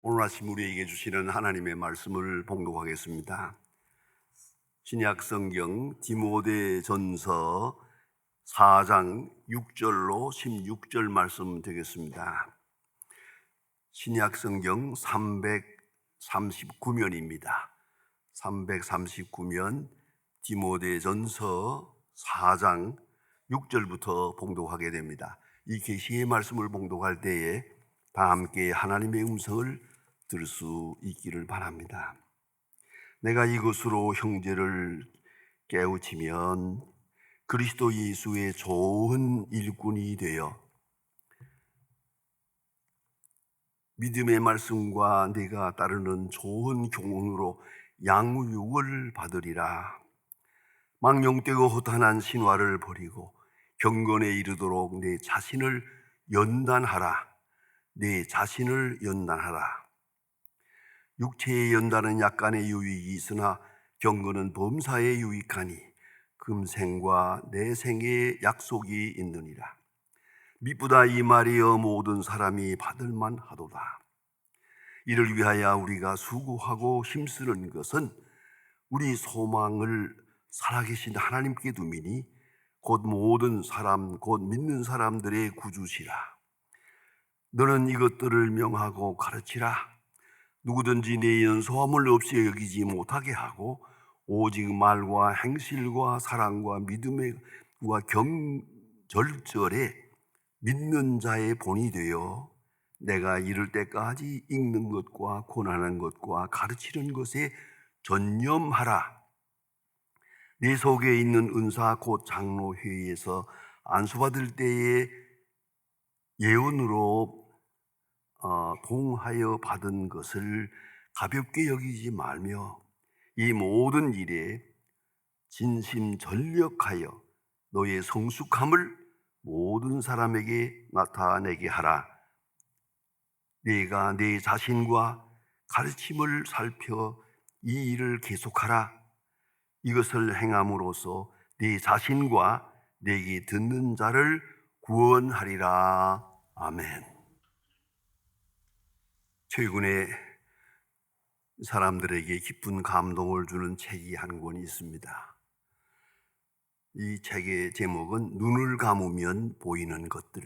오늘 아침 우리에게 주시는 하나님의 말씀을 봉독하겠습니다. 신약 성경 디모데전서 4장 6절로 16절 말씀 되겠습니다. 신약 성경 339면입니다. 339면 디모데전서 4장 6절부터 봉독하게 됩니다. 이 계시의 말씀을 봉독할 때에 다 함께 하나님의 음성을 들을 수 있기를 바랍니다. 내가 이것으로 형제를 깨우치면 그리스도 예수의 좋은 일꾼이 되어 믿음의 말씀과 네가 따르는 좋은 교훈으로 양육을 받으리라. 망령되고 허탄한 신화를 버리고 경건에 이르도록 내 자신을 연단하라. 육체의 연단은 약간의 유익이 있으나 경건은 범사에 유익하니 금생과 내생의 약속이 있느니라. 미쁘다 이 말이여 모든 사람이 받을만 하도다. 이를 위하여 우리가 수고하고 힘쓰는 것은 우리 소망을 살아계신 하나님께 두미니 곧 모든 사람 곧 믿는 사람들의 구주시라. 너는 이것들을 명하고 가르치라. 누구든지 내 연소함을 없이 여기지 못하게 하고 오직 말과 행실과 사랑과 믿음과 경절절에 믿는 자의 본이 되어 내가 이를 때까지 읽는 것과 권하는 것과 가르치는 것에 전념하라. 네 속에 있는 은사 곧 장로회의에서 안수받을 때에 예언으로 동하여 받은 것을 가볍게 여기지 말며 이 모든 일에 진심전력하여 너의 성숙함을 모든 사람에게 나타내게 하라. 네가 네 자신과 가르침을 살펴 이 일을 계속하라. 이것을 행함으로써 네 자신과 내게 듣는 자를 구원하리라. 아멘. 최근에 사람들에게 기쁜 감동을 주는 책이 한 권 있습니다. 이 책의 제목은 눈을 감으면 보이는 것들,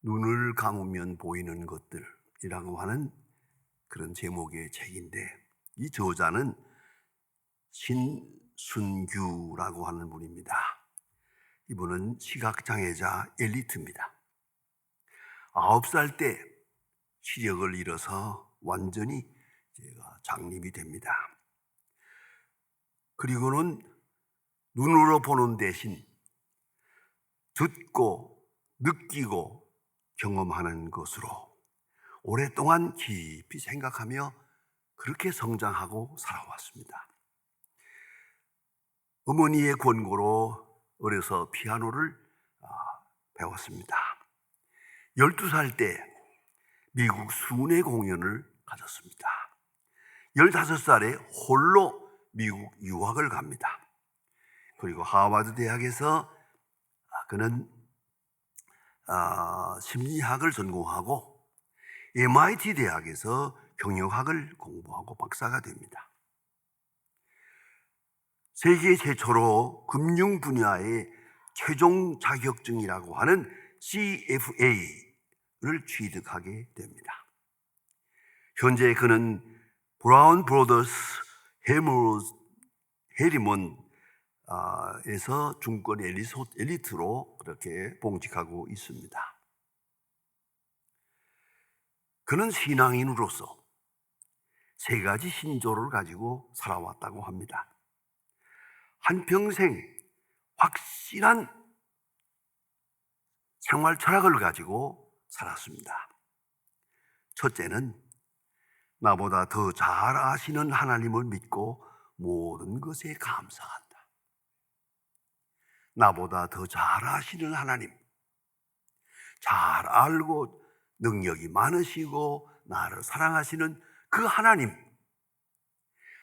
눈을 감으면 보이는 것들이라고 하는 그런 제목의 책인데, 이 저자는 신순규라고 하는 분입니다. 이분은 시각장애자 엘리트입니다. 9살 때 시력을 잃어서 완전히 장님이 됩니다. 그리고는 눈으로 보는 대신 듣고 느끼고 경험하는 것으로 오랫동안 깊이 생각하며 그렇게 성장하고 살아왔습니다. 어머니의 권고로 어려서 피아노를 배웠습니다. 12살 때 미국 순회 공연을 가졌습니다. 15살에 홀로 미국 유학을 갑니다. 그리고 하버드 대학에서 그는 심리학을 전공하고 MIT 대학에서 경영학을 공부하고 박사가 됩니다. 세계 최초로 금융 분야의 최종 자격증이라고 하는 CFA를 취득하게 됩니다. 현재 그는 브라운 브로더스 해리먼에서 중권 엘리트로 그렇게 봉직하고 있습니다. 그는 신앙인으로서 3가지 신조를 가지고 살아왔다고 합니다. 한평생 확실한 생활 철학을 가지고 살았습니다. 첫째는 나보다 더 잘 아시는 하나님을 믿고 모든 것에 감사한다. 나보다 더 잘 아시는 하나님, 잘 알고 능력이 많으시고 나를 사랑하시는 그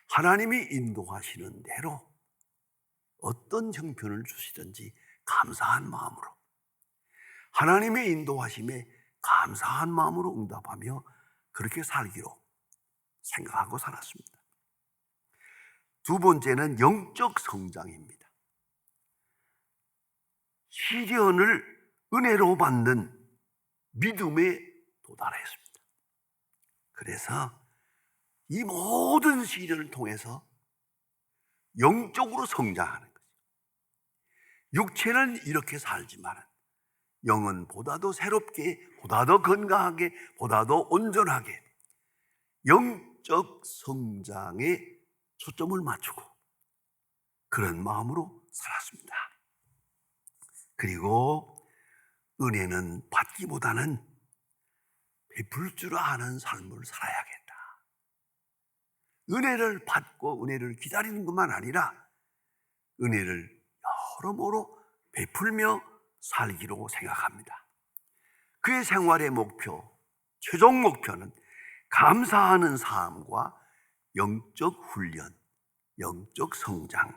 하나님이 인도하시는 대로 어떤 형편을 주시든지 감사한 마음으로, 하나님의 인도하심에 감사한 마음으로 응답하며 그렇게 살기로 생각하고 살았습니다. 두 번째는 영적 성장입니다. 시련을 은혜로 받는 믿음에 도달했습니다. 그래서 이 모든 시련을 통해서 영적으로 성장하는 거죠. 육체는 이렇게 살지만 영은 보다 더 새롭게, 보다 더 건강하게, 보다 더 온전하게 영적 성장에 초점을 맞추고 그런 마음으로 살았습니다. 그리고 은혜는 받기보다는 베풀 줄 아는 삶을 살아야겠다. 은혜를 받고 은혜를 기다리는 것만 아니라 은혜를 여러모로 베풀며 살기로 생각합니다. 그의 생활의 목표, 최종 목표는 감사하는 삶과 영적 훈련, 영적 성장,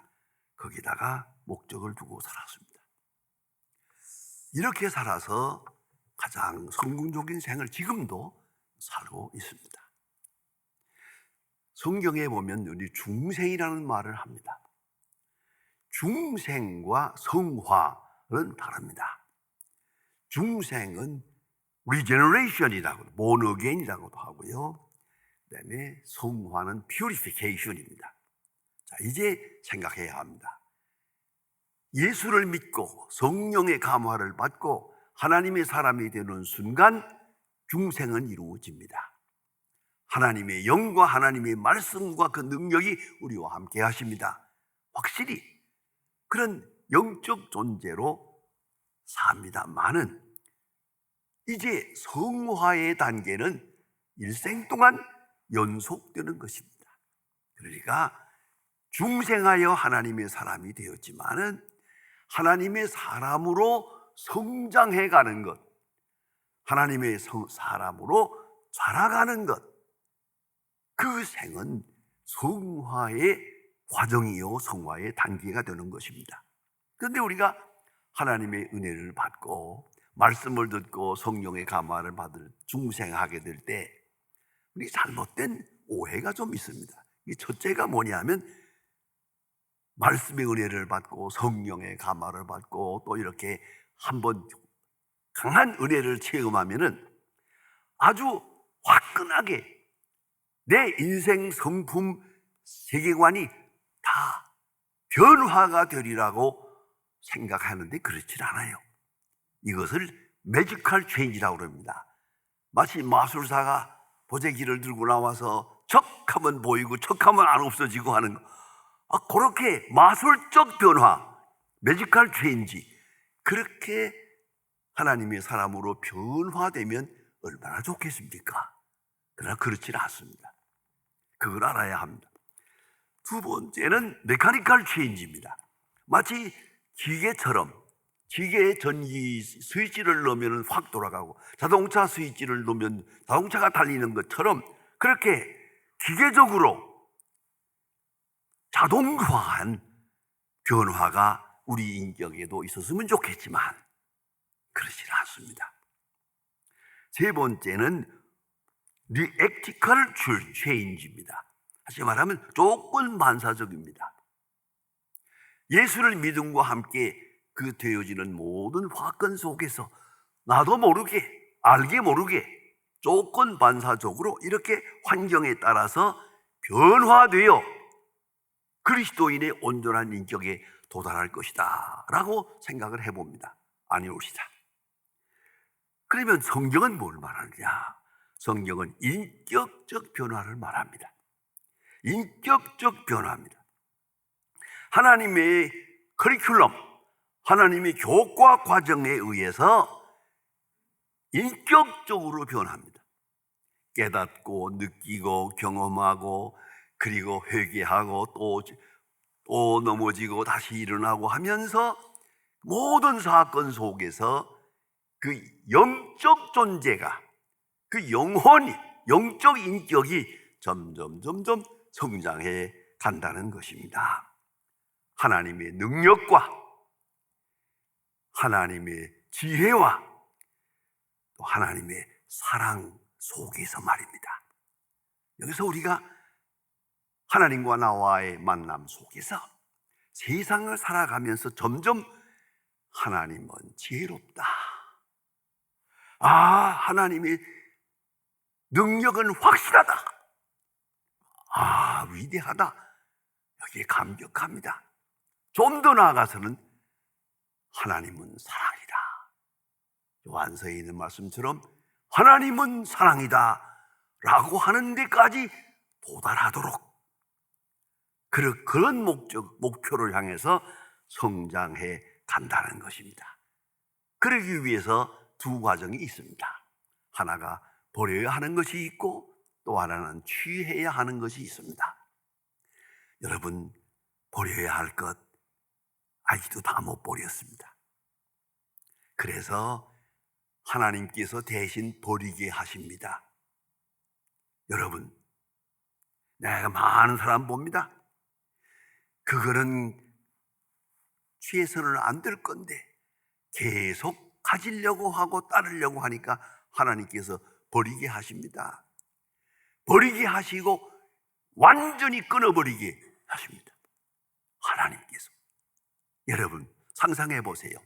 거기다가 목적을 두고 살았습니다. 이렇게 살아서 가장 성공적인 생을 지금도 살고 있습니다. 성경에 보면 우리 중생이라는 말을 합니다. 중생과 성화는 다릅니다. 중생은 regeneration이라고, born again이라고도 하고요. 그다음에 성화는 purification입니다. 자, 이제 생각해야 합니다. 예수를 믿고 성령의 감화를 받고 하나님의 사람이 되는 순간 중생은 이루어집니다. 하나님의 영과 하나님의 말씀과 그 능력이 우리와 함께 하십니다. 확실히 그런 영적 존재로 삽니다만은 이제 성화의 단계는 일생 동안 연속되는 것입니다. 그러니까 중생하여 하나님의 사람이 되었지만은 하나님의 사람으로 성장해 가는 것, 하나님의 사람으로 자라가는 것, 그 생은 성화의 과정이요 성화의 단계가 되는 것입니다. 그런데 우리가 하나님의 은혜를 받고 말씀을 듣고 성령의 감화를 받을 중생하게 될 때 우리 잘못된 오해가 좀 있습니다. 이 첫째가 뭐냐면 말씀의 은혜를 받고 성령의 감화를 받고 또 이렇게 한번 강한 은혜를 체험하면은 아주 화끈하게 내 인생 성품 세계관이 다 변화가 되리라고 생각하는데 그렇지 않아요. 이것을 매지컬 체인지라고 합니다. 마치 마술사가 보재기를 들고 나와서 척하면 보이고 척하면 안 없어지고 하는 거. 그렇게 마술적 변화, 매지컬 체인지, 그렇게 하나님의 사람으로 변화되면 얼마나 좋겠습니까? 그러나 그렇지 않습니다. 그걸 알아야 합니다. 두 번째는 메카니컬 체인지입니다. 마치 기계처럼 기계의 전기 스위치를 넣으면 확 돌아가고 자동차 스위치를 넣으면 자동차가 달리는 것처럼 그렇게 기계적으로 자동화한 변화가 우리 인격에도 있었으면 좋겠지만 그렇지 않습니다. 세 번째는 리액티컬 체인지입니다. 다시 말하면 조건 반사적입니다. 예수를 믿음과 함께 그 되어지는 모든 화건 속에서 나도 모르게 알게 모르게 조건 반사적으로 이렇게 환경에 따라서 변화되어 그리스도인의 온전한 인격에 도달할 것이다 라고 생각을 해봅니다. 아니옵시다. 그러면 성경은 뭘 말하느냐? 성경은 인격적 변화를 말합니다. 인격적 변화입니다. 하나님의 커리큘럼, 하나님의 교과 과정에 의해서 인격적으로 변합니다. 깨닫고 느끼고 경험하고 그리고 회개하고 또 넘어지고 다시 일어나고 하면서 모든 사건 속에서 그 영적 존재가, 그 영혼이, 영적 인격이 점점 성장해 간다는 것입니다. 하나님의 능력과 하나님의 지혜와 또 하나님의 사랑 속에서 말입니다. 여기서 우리가 하나님과 나와의 만남 속에서 세상을 살아가면서 점점 하나님은 지혜롭다. 하나님의 능력은 확실하다. 위대하다. 여기에 감격합니다. 좀 더 나아가서는 하나님은 사랑이다. 요한서에 있는 말씀처럼 하나님은 사랑이다 라고 하는 데까지 도달하도록 그런 목표를 향해서 성장해 간다는 것입니다. 그러기 위해서 두 과정이 있습니다. 하나가 버려야 하는 것이 있고 또 하나는 취해야 하는 것이 있습니다. 여러분, 버려야 할 것 아직도 다 못 버렸습니다. 그래서 하나님께서 대신 버리게 하십니다. 여러분, 내가 많은 사람 봅니다. 그거는 취해서는 안 될 건데 계속 가지려고 하고 따르려고 하니까 하나님께서 버리게 하십니다. 버리게 하시고 완전히 끊어버리게 하십니다. 하나님께서. 여러분, 상상해 보세요.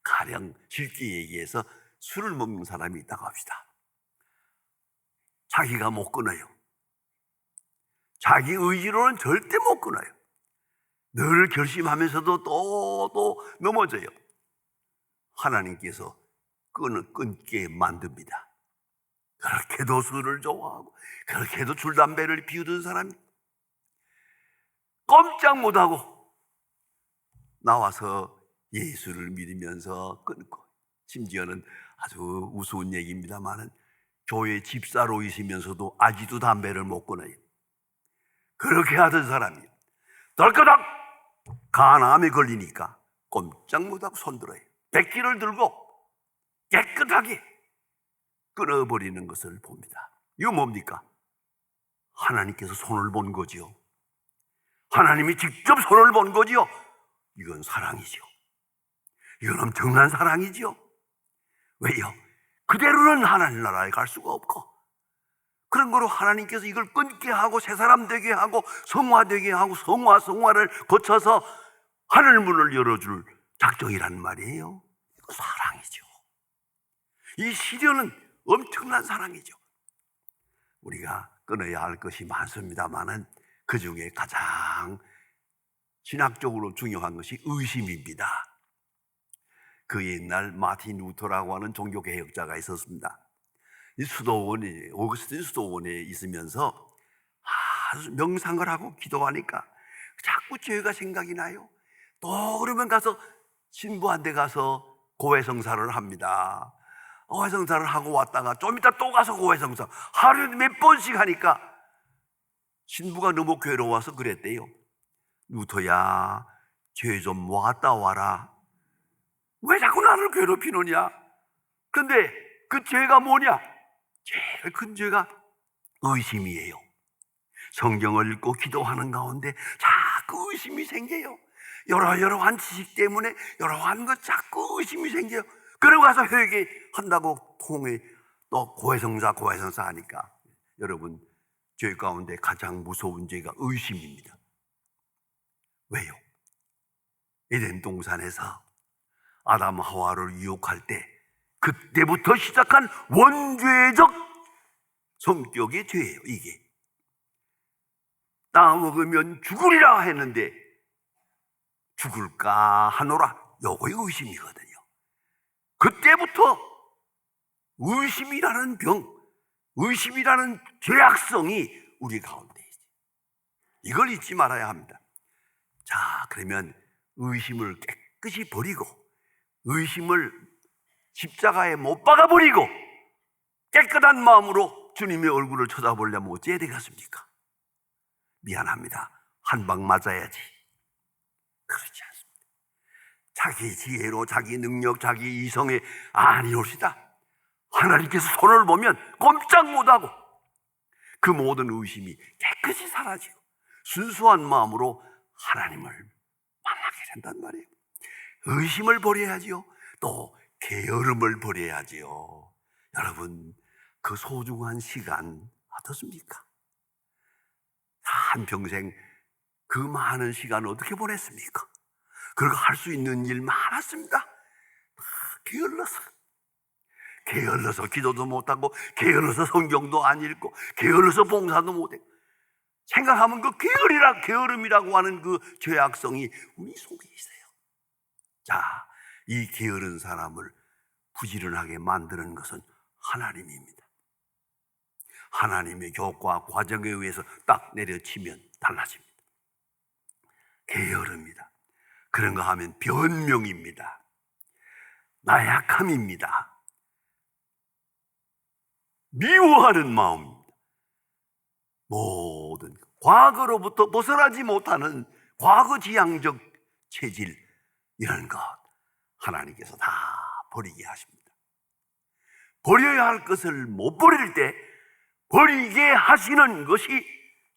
가령 쉽게 얘기해서 술을 먹는 사람이 있다고 합시다. 자기가 못 끊어요. 자기 의지로는 절대 못 끊어요. 늘 결심하면서도 또 넘어져요. 하나님께서 끊게 만듭니다. 그렇게도 술을 좋아하고 그렇게도 술 담배를 피우던 사람이 꼼짝 못하고 나와서 예수를 믿으면서 끊고, 심지어는 아주 우스운 얘기입니다만은 교회 집사로 있으면서도 아직도 담배를 못 끊어요. 그렇게 하던 사람이 덜커덕 간암에 걸리니까 꼼짝 못하고 손들어요. 백기를 들고 깨끗하게 끊어버리는 것을 봅니다. 이거 뭡니까? 하나님께서 손을 본 거지요. 하나님이 직접 손을 본 거지요. 이건 사랑이죠. 이건 엄청난 사랑이죠. 왜요? 그대로는 하나님 나라에 갈 수가 없고, 그런 거로 하나님께서 이걸 끊게 하고 새 사람 되게 하고 성화되게 하고 성화를 거쳐서 하늘 문을 열어줄 작정이란 말이에요. 이거 사랑이죠. 이 시련은 엄청난 사랑이죠. 우리가 끊어야 할 것이 많습니다만은 그 중에 가장 신학적으로 중요한 것이 의심입니다. 그 옛날 마틴 루터라고 하는 종교개혁자가 있었습니다. 이 오거스틴 수도원에 있으면서 아주 명상을 하고 기도하니까 자꾸 죄가 생각이 나요. 또 그러면 가서 신부한테 가서 고해성사를 합니다. 고해성사를 하고 왔다가 좀 이따 또 가서 고해성사, 하루에 몇 번씩 하니까 신부가 너무 괴로워서 그랬대요. 루터야, 죄 좀 모았다 와라. 왜 자꾸 나를 괴롭히느냐? 근데 그 죄가 뭐냐? 제일 큰 죄가 의심이에요. 성경을 읽고 기도하는 가운데 자꾸 의심이 생겨요. 여러한 지식 때문에 여러한 것 자꾸 의심이 생겨요. 그러고 가서 회개한다고 통해 또 고해성사 하니까, 여러분, 죄 가운데 가장 무서운 죄가 의심입니다. 왜요? 에덴 동산에서 아담 하와를 유혹할 때 그때부터 시작한 원죄적 성격의 죄예요. 이게 땅 먹으면 죽으리라 했는데 죽을까 하노라, 요거의 의심이거든요. 그때부터 의심이라는 의심이라는 죄악성이 우리 가운데 있어요. 이걸 잊지 말아야 합니다. 자, 그러면 의심을 깨끗이 버리고 의심을 십자가에 못 박아버리고 깨끗한 마음으로 주님의 얼굴을 쳐다보려면 어찌해야 되겠습니까? 미안합니다. 한 방 맞아야지. 그렇지 않습니다. 자기 지혜로, 자기 능력, 자기 이성에 아니옵시다. 하나님께서 손을 보면 꼼짝 못하고 그 모든 의심이 깨끗이 사라지고 순수한 마음으로 하나님을 만나게 된단 말이에요. 의심을 버려야지요. 또 게으름을 버려야지요. 여러분, 그 소중한 시간 어떻습니까? 한평생 그 많은 시간을 어떻게 보냈습니까? 그리고 할 수 있는 일 많았습니다. 게을러서 기도도 못하고, 게을러서 성경도 안 읽고, 게을러서 봉사도 못해. 생각하면 그 게으름이라고 하는 그 죄악성이 우리 속에 있어요. 자, 이 게으른 사람을 부지런하게 만드는 것은 하나님입니다. 하나님의 교과 과정에 의해서 딱 내려치면 달라집니다. 게으릅니다. 그런가 하면 변명입니다. 나약함입니다. 미워하는 마음입니다. 모든 과거로부터 벗어나지 못하는 과거지향적 체질, 이런 것 하나님께서 다 버리게 하십니다. 버려야 할 것을 못 버릴 때 버리게 하시는 것이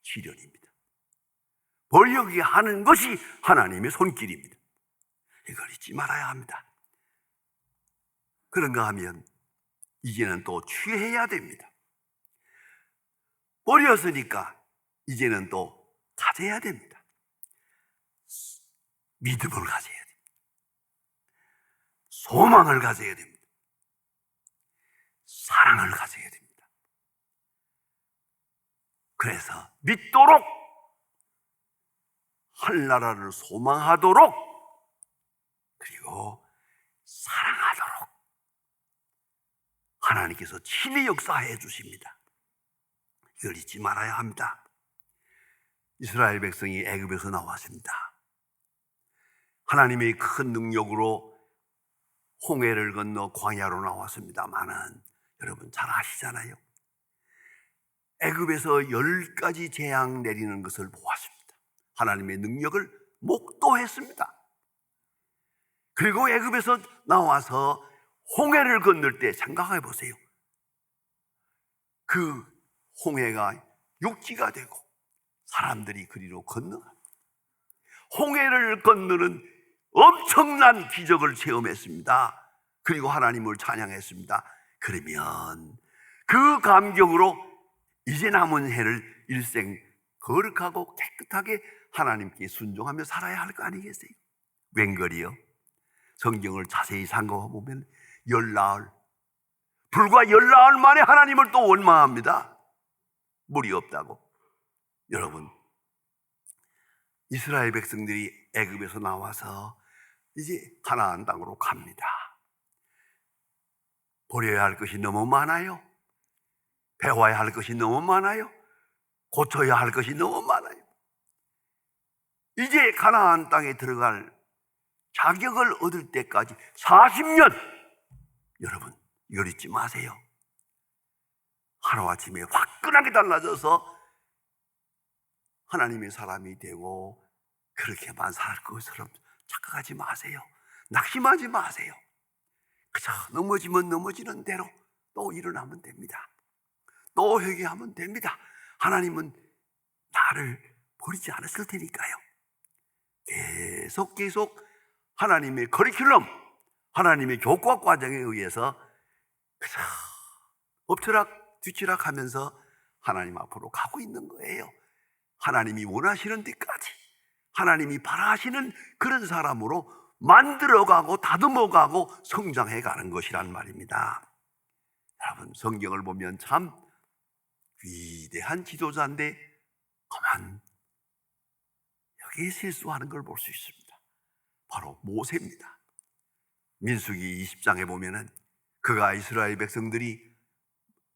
시련입니다. 버리게 하는 것이 하나님의 손길입니다. 이걸 잊지 말아야 합니다. 그런가 하면 이제는 또 취해야 됩니다. 버렸으니까 이제는 또 가져야 됩니다. 믿음을 가져야 됩니다. 소망을 가져야 됩니다. 사랑을 가져야 됩니다. 그래서 믿도록, 하늘나라를 소망하도록, 그리고 사랑하도록 하나님께서 친히 역사해 주십니다. 이걸 잊지 말아야 합니다. 이스라엘 백성이 애굽에서 나왔습니다. 하나님의 큰 능력으로 홍해를 건너 광야로 나왔습니다만은 여러분 잘 아시잖아요. 애굽에서 10가지 재앙 내리는 것을 보았습니다. 하나님의 능력을 목도했습니다. 그리고 애굽에서 나와서 홍해를 건널 때 생각해 보세요. 그 홍해가 육지가 되고 사람들이 그리로 건너갑니다. 홍해를 건너는 엄청난 기적을 체험했습니다. 그리고 하나님을 찬양했습니다. 그러면 그 감격으로 이제 남은 해를 일생 거룩하고 깨끗하게 하나님께 순종하며 살아야 할 거 아니겠어요? 웬걸이요? 성경을 자세히 상고해보면 불과 열나흘 만에 하나님을 또 원망합니다. 물이 없다고. 여러분, 이스라엘 백성들이 애굽에서 나와서 이제 가나안 땅으로 갑니다. 버려야 할 것이 너무 많아요. 배워야 할 것이 너무 많아요. 고쳐야 할 것이 너무 많아요. 이제 가나안 땅에 들어갈 자격을 얻을 때까지 40년, 여러분 이걸 잊지 마세요. 하루아침에 화끈하게 달라져서 하나님의 사람이 되고 그렇게만 살 것처럼 착각하지 마세요. 낙심하지 마세요. 그저 넘어지면 넘어지는 대로 또 일어나면 됩니다. 또 회개하면 됩니다. 하나님은 나를 버리지 않았을 테니까요. 계속 하나님의 커리큘럼, 하나님의 교과 과정에 의해서 그저 엎치락 뒤치락 하면서 하나님 앞으로 가고 있는 거예요. 하나님이 원하시는 데까지, 하나님이 바라시는 그런 사람으로 만들어가고 다듬어가고 성장해가는 것이란 말입니다. 여러분, 성경을 보면 참 위대한 지도자인데 그만 여기에 실수하는 걸 볼 수 있습니다. 바로 모세입니다. 민수기 20장에 보면은 그가 이스라엘 백성들이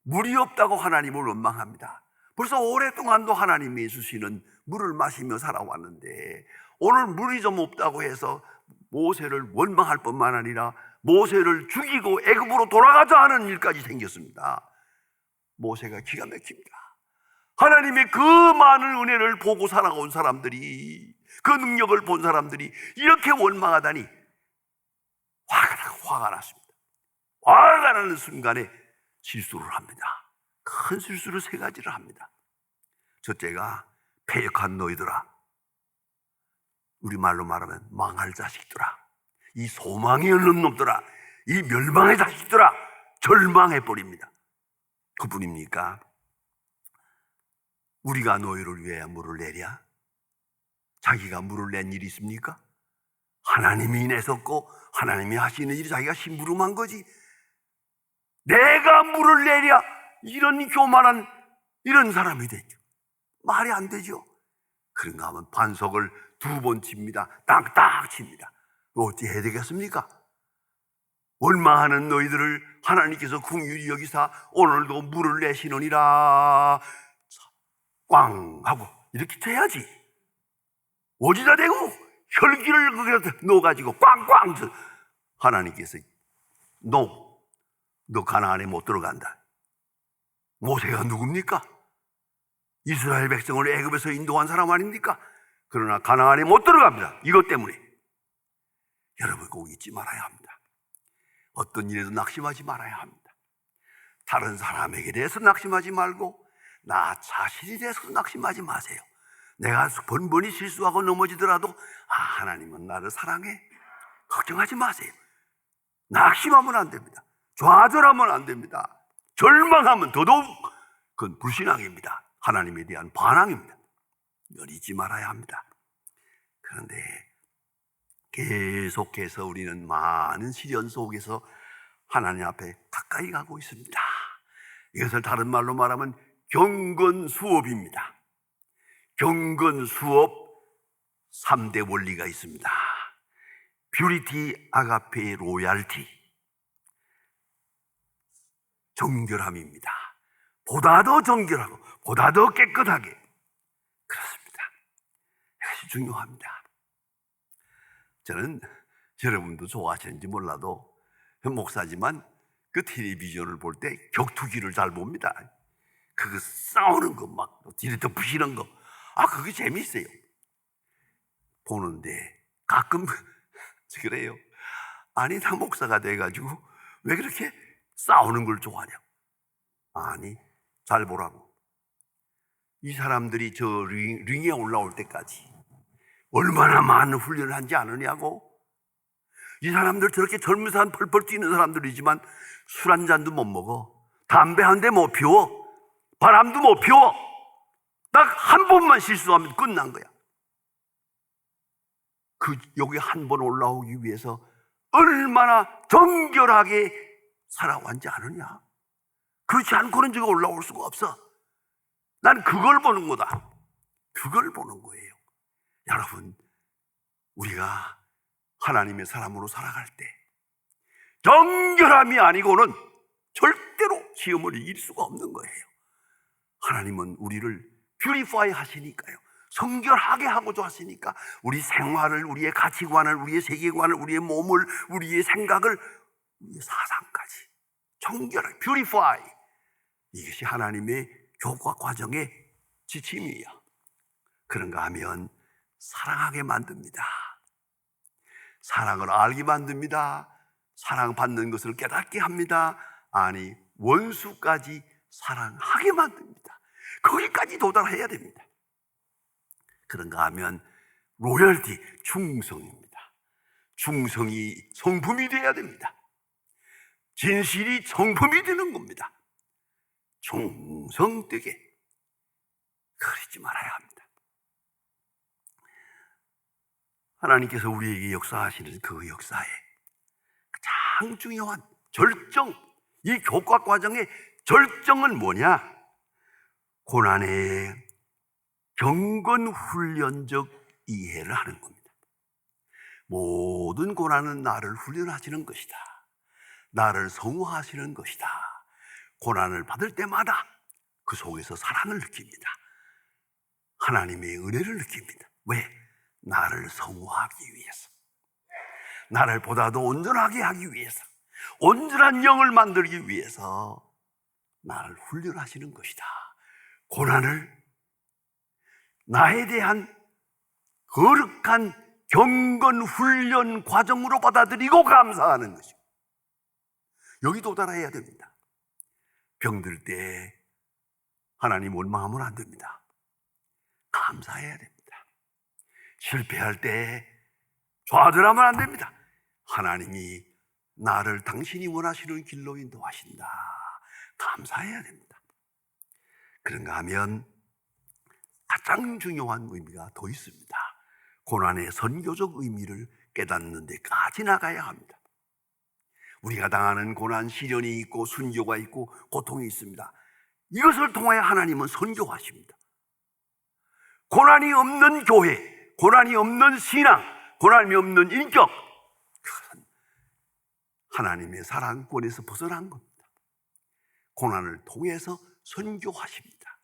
물이 없다고 하나님을 원망합니다. 벌써 오랫동안도 하나님이 주시는 물을 마시며 살아왔는데 오늘 물이 좀 없다고 해서 모세를 원망할 뿐만 아니라 모세를 죽이고 애굽으로 돌아가자 하는 일까지 생겼습니다. 모세가 기가 막힙니다. 하나님의 그 많은 은혜를 보고 살아온 사람들이, 그 능력을 본 사람들이 이렇게 원망하다니 화가 났습니다. 화가 나는 순간에 실수를 합니다. 큰 실수를 3가지를 합니다. 첫째가 패역한 너희들아, 우리말로 말하면 망할 자식들아, 이 소망이 없는 놈들아, 이 멸망의 자식들아, 절망해버립니다. 그뿐입니까? 우리가 너희를 위해 물을 내랴? 자기가 물을 낸 일이 있습니까? 하나님이 내섰고 하나님이 하시는 일이 자기가 심부름한 거지. 내가 물을 내랴? 이런 교만한 이런 사람이 되죠. 말이 안 되죠. 그런가 하면 반석을 2번 칩니다. 딱딱 칩니다. 어찌 해야 되겠습니까? 원망하는 너희들을 하나님께서 긍휼히 여기사 오늘도 물을 내시느니라. 꽝 하고 이렇게 쳐야지. 어디다 대고 혈기를 거기다 넣어가지고 꽝꽝. 하나님께서 너 가나안에 못 들어간다. 모세가 누굽니까? 이스라엘 백성을 애굽에서 인도한 사람 아닙니까? 그러나 가나안에 못 들어갑니다. 이것 때문에. 여러분 꼭 잊지 말아야 합니다. 어떤 일에도 낙심하지 말아야 합니다. 다른 사람에게 대해서 낙심하지 말고 나 자신에 대해서 낙심하지 마세요. 내가 번번이 실수하고 넘어지더라도 하나님은 나를 사랑해. 걱정하지 마세요. 낙심하면 안 됩니다. 좌절하면 안 됩니다. 절망하면 더더욱 그건 불신앙입니다. 하나님에 대한 반항입니다. 이걸 잊지 말아야 합니다. 그런데 계속해서 우리는 많은 시련 속에서 하나님 앞에 가까이 가고 있습니다. 이것을 다른 말로 말하면 경건수업입니다. 경건수업 3대 원리가 있습니다. 뷰리티, 아가페, 로얄티. 정결함입니다. 보다 더 정결하고 보다 더 깨끗하게. 그렇습니다. 이것이 중요합니다. 저는 여러분도 좋아하시는지 몰라도 목사지만 그 텔레비전을 볼 때 격투기를 잘 봅니다. 그거 싸우는 거 막 뒤에서 부시는 거. 그게 재밌어요. 보는데 가끔 그래요. 아니 나 목사가 돼가지고 왜 그렇게 싸우는 걸 좋아하냐고. 아니 잘 보라고. 이 사람들이 저 링에 올라올 때까지 얼마나 많은 훈련을 한지 아느냐고. 이 사람들 저렇게 젊은 사람 펄펄 뛰는 사람들이지만 술 한 잔도 못 먹어. 담배 한 대 못 피워. 바람도 못 피워. 딱 한 번만 실수하면 끝난 거야. 여기 한 번 올라오기 위해서 얼마나 정결하게 살아왔지 않느냐. 그렇지 않고는 저거 올라올 수가 없어. 난 그걸 보는 거다. 그걸 보는 거예요. 여러분, 우리가 하나님의 사람으로 살아갈 때 정결함이 아니고는 절대로 시험을 이길 수가 없는 거예요. 하나님은 우리를 퓨리파이 하시니까요. 성결하게 하고자 하시니까 우리 생활을, 우리의 가치관을, 우리의 세계관을, 우리의 몸을, 우리의 생각을, 우리의 사상까지 정결하게 퓨리파이. 이것이 하나님의 교과 과정의 지침이에요. 그런가 하면 사랑하게 만듭니다. 사랑을 알게 만듭니다. 사랑받는 것을 깨닫게 합니다. 아니, 원수까지 사랑하게 만듭니다. 거기까지 도달해야 됩니다. 그런가 하면 로열티, 충성입니다. 충성이 성품이 되어야 됩니다. 진실이 성품이 되는 겁니다. 충성되게 그러지 말아야 합니다. 하나님께서 우리에게 역사하시는 그 역사에 가장 중요한 절정, 이 교과 과정의 절정은 뭐냐? 고난의 경건훈련적 이해를 하는 겁니다. 모든 고난은 나를 훈련하시는 것이다. 나를 성화하시는 것이다. 고난을 받을 때마다 그 속에서 사랑을 느낍니다. 하나님의 은혜를 느낍니다. 왜? 나를 성화하기 위해서, 나를 보다 더 온전하게 하기 위해서, 온전한 영을 만들기 위해서 나를 훈련하시는 것이다. 고난을 나에 대한 거룩한 경건 훈련 과정으로 받아들이고 감사하는 것이고, 여기 도달해야 됩니다. 병들 때 하나님 원망하면 안 됩니다. 감사해야 됩니다. 실패할 때 좌절하면 안 됩니다. 하나님이 나를 당신이 원하시는 길로 인도하신다. 감사해야 됩니다. 그런가 하면 가장 중요한 의미가 더 있습니다. 고난의 선교적 의미를 깨닫는 데까지 나가야 합니다. 우리가 당하는 고난, 시련이 있고 순교가 있고 고통이 있습니다. 이것을 통하여 하나님은 선교하십니다. 고난이 없는 교회, 고난이 없는 신앙, 고난이 없는 인격, 그것은 하나님의 사랑권에서 벗어난 겁니다. 고난을 통해서 선교하십니다.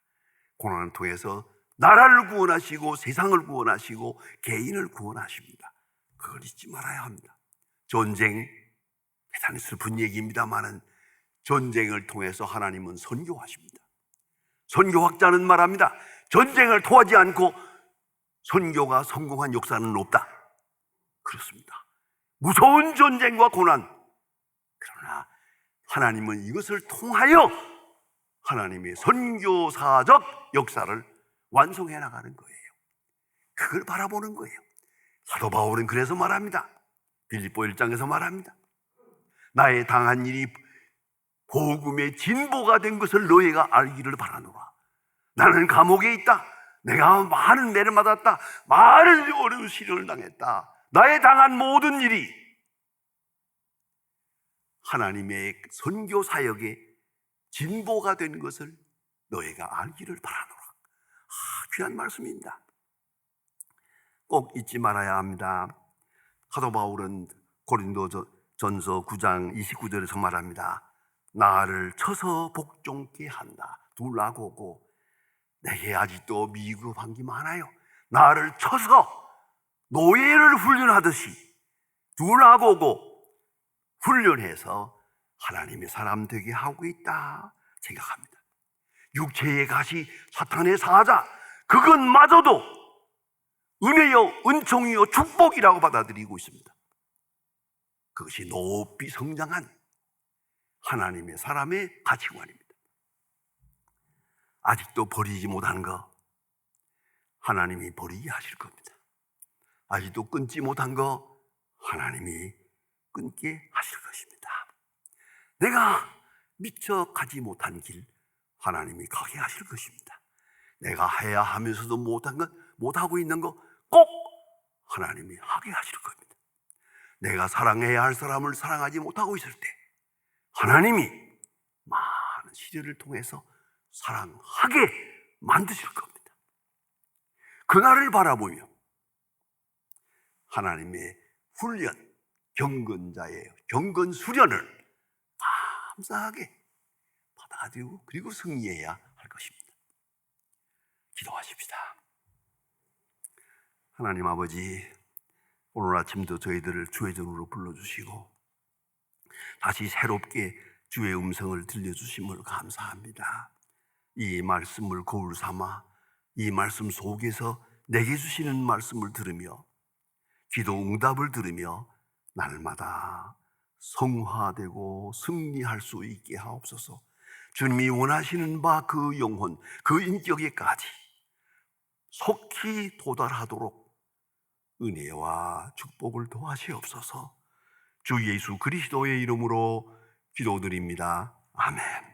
고난을 통해서 나라를 구원하시고 세상을 구원하시고 개인을 구원하십니다. 그걸 잊지 말아야 합니다. 전쟁, 대단히 슬픈 얘기입니다만은 전쟁을 통해서 하나님은 선교하십니다. 선교학자는 말합니다. 전쟁을 통하지 않고 선교가 성공한 역사는 없다. 그렇습니다. 무서운 전쟁과 고난, 그러나 하나님은 이것을 통하여 하나님의 선교사적 역사를 완성해 나가는 거예요. 그걸 바라보는 거예요. 사도 바울은 그래서 말합니다. 빌립보 1장에서 말합니다. 나의 당한 일이 복음의 진보가 된 것을 너희가 알기를 바라노라. 나는 감옥에 있다. 내가 많은 매를 맞았다. 많은 어려운 시련을 당했다. 나의 당한 모든 일이 하나님의 선교 사역의 진보가 된 것을 너희가 알기를 바라노라. 귀한 말씀입니다. 꼭 잊지 말아야 합니다. 사도 바울은 고린도전서 9장 29절에서 말합니다. 나를 쳐서 복종케 한다. 둘라고고 내게 아직도 미흡한 게 많아요. 나를 쳐서 노예를 훈련하듯이 둘라고고 훈련해서 하나님의 사람 되게 하고 있다 생각합니다. 육체의 가시, 사탄의 사자, 그것마저도 은혜요, 은총이요, 축복이라고 받아들이고 있습니다. 그것이 높이 성장한 하나님의 사람의 가치관입니다. 아직도 버리지 못한 거 하나님이 버리게 하실 겁니다. 아직도 끊지 못한 거 하나님이 끊게 하실 것입니다. 내가 미처 가지 못한 길 하나님이 가게 하실 것입니다. 내가 해야 하면서도 못한 것, 못하고 있는 거 꼭 하나님이 하게 하실 겁니다. 내가 사랑해야 할 사람을 사랑하지 못하고 있을 때 하나님이 많은 시련을 통해서 사랑하게 만드실 겁니다. 그날을 바라보며 하나님의 훈련, 경건자의 경건 수련을 감사하게 받아들이고 그리고 승리해야 할 것입니다. 기도하십시다. 하나님 아버지, 오늘 아침도 저희들을 주의 전으로 불러주시고 다시 새롭게 주의 음성을 들려주심을 감사합니다. 이 말씀을 거울 삼아 이 말씀 속에서 내게 주시는 말씀을 들으며 기도 응답을 들으며 날마다 성화되고 승리할 수 있게 하옵소서. 주님이 원하시는 바 그 영혼, 그 인격에까지 속히 도달하도록 은혜와 축복을 도와시옵소서. 주 예수 그리스도의 이름으로 기도드립니다. 아멘.